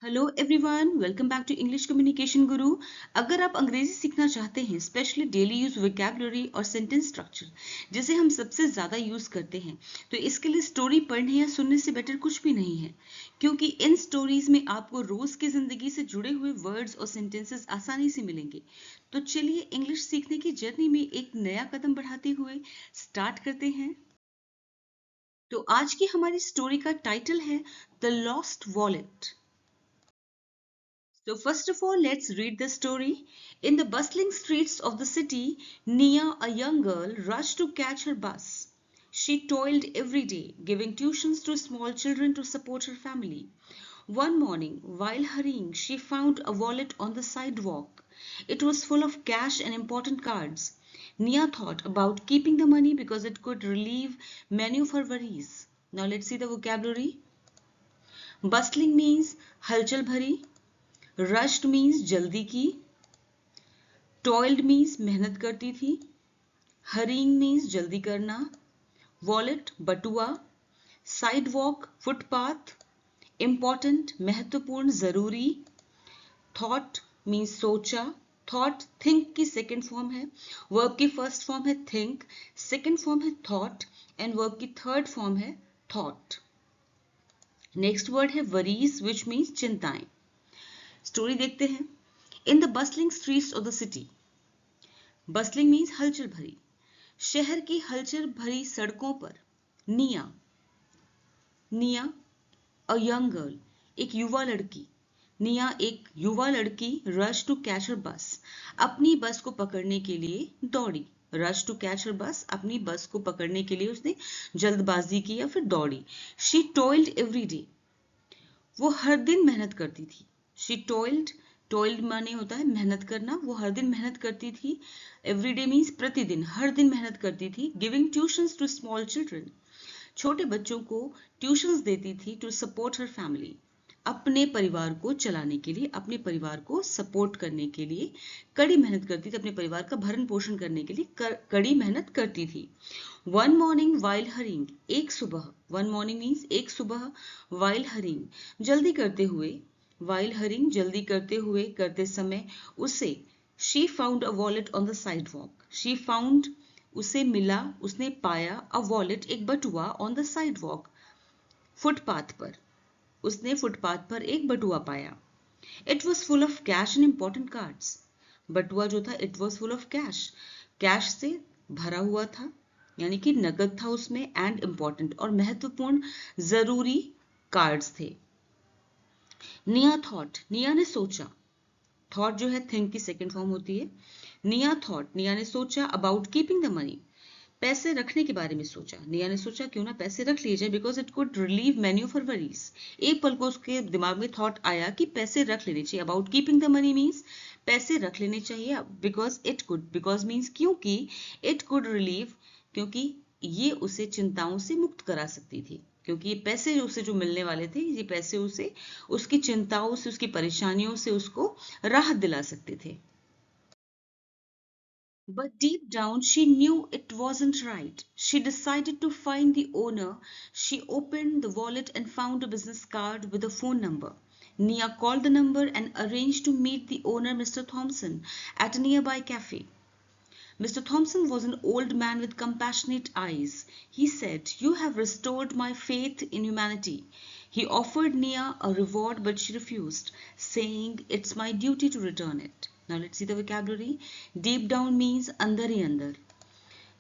Hello everyone, welcome back to English communication guru. अगर आप अंग्रेजी सीखना चाहते हैं, स्पेशली डेली यूज वोकैबुलरी और सेंटेंस स्ट्रक्चर जिसे हम सबसे ज्यादा यूज करते हैं, तो इसके लिए स्टोरी पढ़ने या सुनने से बेटर कुछ भी नहीं है, क्योंकि इन स्टोरीज में आपको रोज की जिंदगी से जुड़े हुए वर्ड्स और सेंटेंसेस आसानी से मिलेंगे। तो चलिए इंग्लिश सीखने की जर्नी में एक नया कदम बढ़ाते हुए स्टार्ट करते हैं। तो आज की हमारी स्टोरी का टाइटल है the lost wallet. So first of all, let's read the story. In the bustling streets of the city, Nia, a young girl, rushed to catch her bus. She toiled every day, giving tuitions to small children to support her family. One morning, while hurrying, she found a wallet on the sidewalk. It was full of cash and important cards. Nia thought about keeping the money because it could relieve many of her worries. Now let's see the vocabulary. Bustling means halchal bhari. Rushed means जल्दी की, toiled means मेहनत करती थी, hurrying means जल्दी करना, wallet बटुआ, side walk footpath, important महत्वपूर्ण जरूरी, थॉट मीन्स सोचा, थॉट थिंक की सेकेंड फॉर्म है, वर्ब की फर्स्ट फॉर्म है थिंक, सेकेंड फॉर्म है थॉट एंड वर्ब की थर्ड फॉर्म है थॉट। नेक्स्ट वर्ड है वरीज विच मीन्स चिंताएं। स्टोरी देखते हैं। In the bustling streets of the city, bustling means हलचल भरी, शहर की हलचल भरी सड़कों पर निया अ यंग गर्ल, एक युवा लड़की, निया एक युवा लड़की, रश टू कैच हर बस, अपनी बस को पकड़ने के लिए दौड़ी। रश टू कैच हर बस, अपनी बस को पकड़ने के लिए उसने जल्दबाजी की या फिर दौड़ी। शी टॉयल्ड एवरी डे, वो हर दिन मेहनत करती थी। शी टॉयल्ड माने होता है मेहनत करना, वो हर दिन मेहनत करती थी। एवरीडे मीन्स प्रतिदिन, हर दिन मेहनत करती थी। Giving tuitions to small children, छोटे बच्चों को ट्यूशंस देती थी। टू सपोर्ट हर फैमिली, अपने परिवार को चलाने के लिए, अपने परिवार को सपोर्ट करने के लिए कड़ी मेहनत करती थी, अपने परिवार का भरण पोषण करने के लिए कड़ी मेहनत करती थी। वन मॉर्निंग वाइल हरिंग, एक सुबह, वन मॉर्निंग मीन्स एक सुबह, वाइल हरिंग जल्दी करते हुए, वाइल हरिंग जल्दी करते हुए, करते समय, उसे she found a wallet on the side walk, she found उसे मिला, उसने पाया, अ वॉलेट एक बटुआ, on the side walk footpath पर, उसने फुटपाथ पर एक बटुआ पाया। It was full of cash and important cards, बटुआ जो था it was full of cash, cash से भरा हुआ था, यानी कि नकद था उसमें, एंड इंपॉर्टेंट और महत्वपूर्ण जरूरी कार्ड्स थे। निया थॉट, निया ने सोचा, थॉट जो है थिंक की सेकेंड फॉर्म होती है। निया थॉट, निया ने सोचा, अबाउट कीपिंग द मनी, पैसे रखने के बारे में सोचा। निया ने सोचा क्यों ना पैसे रख लिए जाए, because it could relieve many of her worries. एक पल को उसके दिमाग में थॉट आया कि पैसे रख लेने चाहिए। About keeping the money means पैसे रख लेने चाहिए, because it could, because means क्योंकि, इट कुड रिलीव क्योंकि ये उसे चिंताओं से मुक्त करा सकती थी, क्योंकि ये पैसे उसे जो मिलने वाले थे, ये पैसे उसे उसकी चिंताओं से, उसकी परेशानियों से उसको राहत दिला सकते थे। But deep down, she knew it wasn't right. She decided to find the owner. She opened the wallet and found a business card with a phone number. Nia called the number and arranged to meet the owner, Mr. Thompson, at a nearby cafe. Mr. Thompson was an old man with compassionate eyes. He said, "You have restored my faith in humanity." He offered Nia a reward, but she refused, saying, "It's my duty to return it." Now let's see the vocabulary. Deep down means अंदर ही अंदर.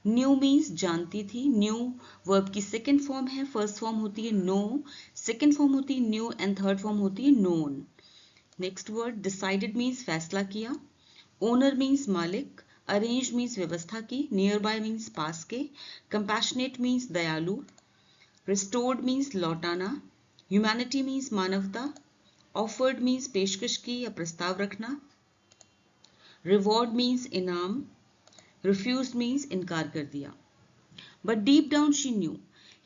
Knew means जानती थी. Knew verb की second form है, first form होती है know, second form होती है knew and third form होती है known. Next word decided means फैसला किया. Owner means मालिक. Arranged means व्यवस्था की. Nearby means पास के. Compassionate means दयालु. Restored means लौटाना. Humanity means मानवता. Offered means पेशकश की या प्रस्ताव रखना. Reward means इनाम. Refused means इनकार कर दिया. But deep down she knew,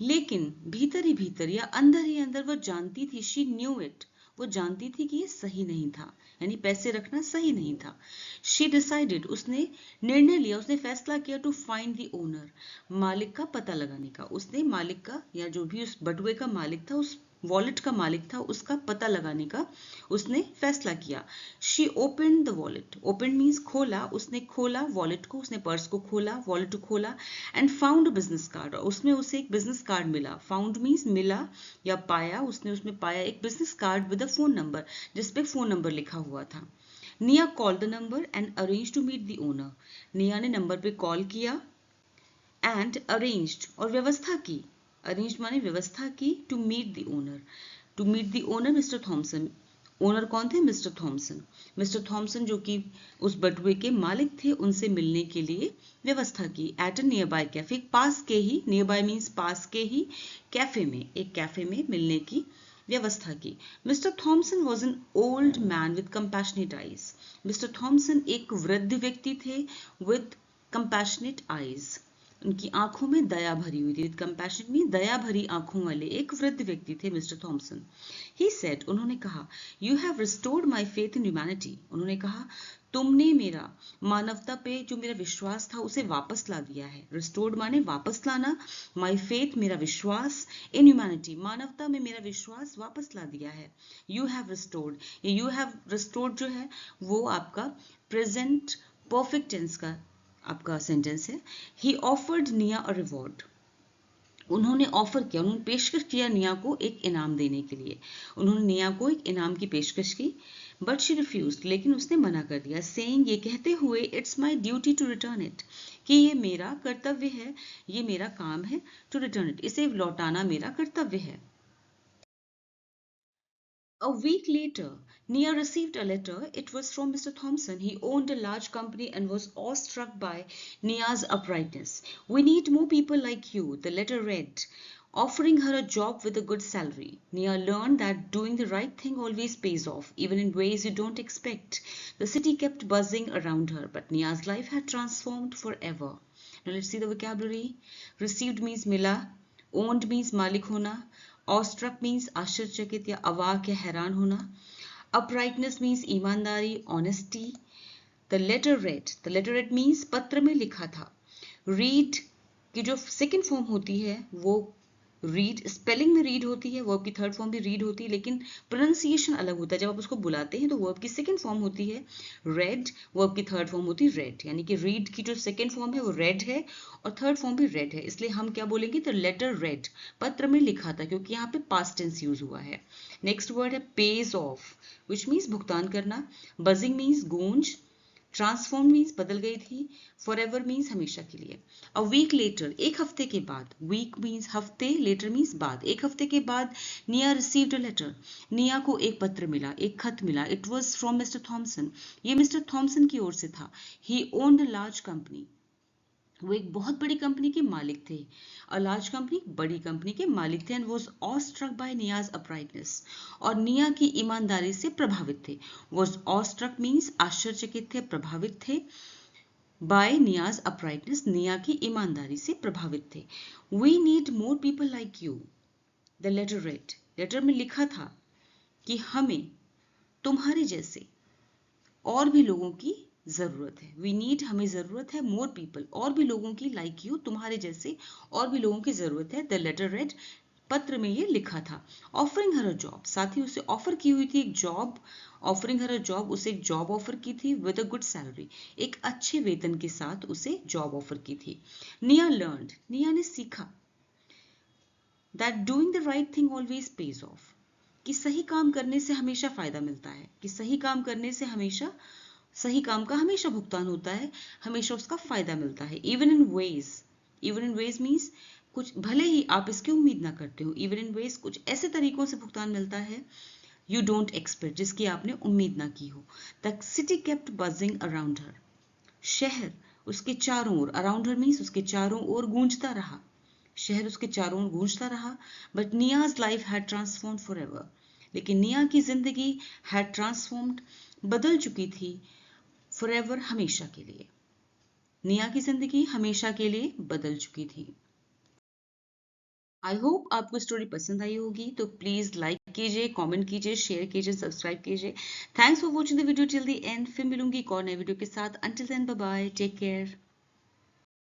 लेकिन भीतर ही भीतर या अंदर ही अंदर वो जानती थी, she knew it, वो जानती थी कि ये सही नहीं था, यानी पैसे रखना सही नहीं था. She decided, उसने निर्णय लिया, उसने फैसला किया, to find the owner, मालिक का पता लगाने का. उसने मालिक का, या जो भी उस बटुए का मालिक था, उस वॉलेट का मालिक था उसका पता लगाने का उसने फैसला किया। She open the wallet, open means खोला, उसने खोला वॉलेट को, उसने पर्स को खोला, वॉलेट को खोला, and found a business card, उसमें उसे एक बिजनेस कार्ड मिला। फाउंड मीन्स मिला या पाया, उसने उसमें पाया एक business card with a phone number, जिसपे फोन नंबर लिखा हुआ था। Nia call the number and arrange to meet the owner, Nia ने नंबर पे कॉल किया एंड अरेंज्ड और व्यवस्था की, अरेंज माने व्यवस्था की, to meet the owner, to meet the owner mister Thomson. Owner कौन थे? Mister Thompson. मिस्टर थॉमसन जो कि उस बटुए के मालिक थे, उनसे मिलने के लिए व्यवस्था की। At a nearby cafe, पास के ही, नियर बाय मीन्स पास के ही, कैफे में, एक कैफे में मिलने की व्यवस्था की। Mister Thomson was an old man with compassionate eyes, mister Thomson एक वृद्ध व्यक्ति थे विद कंपैशनेट आईज, उनकी आंखों में दया भरी हुई थी। विद कंपैशन में दया भरी आंखों वाले एक वृद्ध व्यक्ति थे मिस्टर थॉमसन। ही सेड, उन्होंने कहा, you have restored my faith in humanity, उन्होंने कहा तुमने मेरा मानवता पे जो मेरा विश्वास था उसे वापस ला दिया है। रिस्टोर्ड माने वापस लाना, माई फेथ मेरा विश्वास, इन ह्यूमैनिटी मानवता में मेरा विश्वास वापस ला दिया है। यू हैव रिस्टोर्ड, ये यू हैव रिस्टोर्ड जो है वो आपका प्रेजेंट परफेक्ट टेंस का आपका सेंटेंस है। ही ऑफर्ड निया अ रिवॉर्ड, उन्होंने ऑफर किया, उन्होंने पेशकश किया निया को एक इनाम देने के लिए, उन्होंने निया को एक इनाम की पेशकश की। बट शी रिफ्यूज्ड, लेकिन उसने मना कर दिया। सेइंग, ये कहते हुए, it's my duty to return it, कि ये मेरा कर्तव्य है, ये मेरा काम है, टू रिटर्न इट, इसे लौटाना मेरा कर्तव्य है। A week later, Nia received a letter. It was from Mr. Thompson. He owned a large company and was awestruck by Nia's uprightness. We need more people like you, the letter read, offering her a job with a good salary. Nia learned that doing the right thing always pays off, even in ways you don't expect. The city kept buzzing around her, but Nia's life had transformed forever. Now let's see the vocabulary. Received means mila, owned means malik hona, awestruck means आश्चर्यचकित या अवाक या हैरान होना। Uprightness means ईमानदारी, honesty. The letter read means पत्र में लिखा था। रीड की जो सेकंड फॉर्म होती है वो रीड, स्पेलिंग में रीड होती है, वर्ब की थर्ड फॉर्म भी रीड होती है, लेकिन प्रोनाउंसिएशन अलग होता है। जब आप उसको बुलाते हैं तो वर्ब की सेकंड फॉर्म होती है रेड, वर्ब की थर्ड फॉर्म होती है रेड, यानी कि रीड की जो सेकंड फॉर्म है वो रेड है और थर्ड फॉर्म भी रेड है, इसलिए हम क्या बोलेंगे? द लेटर रेड, पत्र में लिखा था, क्योंकि यहाँ पे पास्ट टेंस यूज हुआ है। नेक्स्ट वर्ड है पेज ऑफ, विच मीन्स भुगतान करना। बजिंग मीन्स गूंज। ट्रांसफॉर्म मीन्स बदल गई थी। फॉरएवर मीन्स हमेशा के लिए। अ वीक लेटर, एक हफ्ते के बाद। वीक मीन्स हफ्ते, लेटर मीन्स बाद। एक हफ्ते के बाद निया रिसीव्ड अ लेटर, निया को एक पत्र मिला, एक खत मिला। It was from mister Thomson, ये मिस्टर थॉमसन की ओर से था। He owned a large company, वो एक बहुत बड़ी कंपनी के मालिक थे। अ लार्ज कंपनी, बड़ी कंपनी के मालिक थे। And was awestruck by Nia's uprightness, और निया की ईमानदारी से प्रभावित थे। वॉज ऑस्ट्रक मीन्स आश्चर्यचकित थे, प्रभावित थे। बाय नियाज अपराइटनेस, निया की ईमानदारी से प्रभावित थे। We need more people like you, the letter read, letter में लिखा था कि हमें तुम्हारे जैसे और भी लोगों की जरूरत है। वी नीड, हमें जरूरत है, मोर पीपल, और भी लोगों की, लाइक यू, तुम्हारे जैसे और भी लोगों की जरूरत है। द लेटर रेड, पत्र में ये लिखा था। ऑफरिंग हर अ जॉब, साथ ही उसे ऑफर की हुई थी एक job. Offering her a job, उसे एक जॉब ऑफर की थी विद अ गुड सैलरी, एक अच्छे वेतन के साथ उसे जॉब ऑफर की थी। निया लर्नड, निया ने सीखा that doing the right thing always page of, कि सही काम करने से हमेशा फायदा मिलता है, कि सही काम करने से हमेशा, सही काम का हमेशा भुगतान होता है, हमेशा उसका फायदा मिलता है। Even in ways, even in ways means कुछ, भले ही आप इसकी उम्मीद ना करते हो, इवन इन वेज कुछ ऐसे तरीकों से भुगतान मिलता है यू डोंट एक्सपेक्ट, जिसकी आपने उम्मीद ना की हो। The city kept buzzing around her, शहर उसके चारों ओर, अराउंड हर मीन्स उसके चारों ओर गूंजता रहा, शहर उसके चारों ओर गूंजता रहा। But Nia's life had transformed forever, लेकिन निया की जिंदगी हैड ट्रांसफॉर्म्ड, बदल चुकी थी, फॉरएवर, हमेशा के लिए। निया की जिंदगी हमेशा के लिए बदल चुकी थी। आई होप आपको स्टोरी पसंद आई होगी, तो प्लीज लाइक कीजिए, कमेंट कीजिए, शेयर कीजिए, सब्सक्राइब कीजिए। Thanks for watching the video till the end. फिर मिलूंगी एक और नए वीडियो के साथ। Until then, bye bye, take care.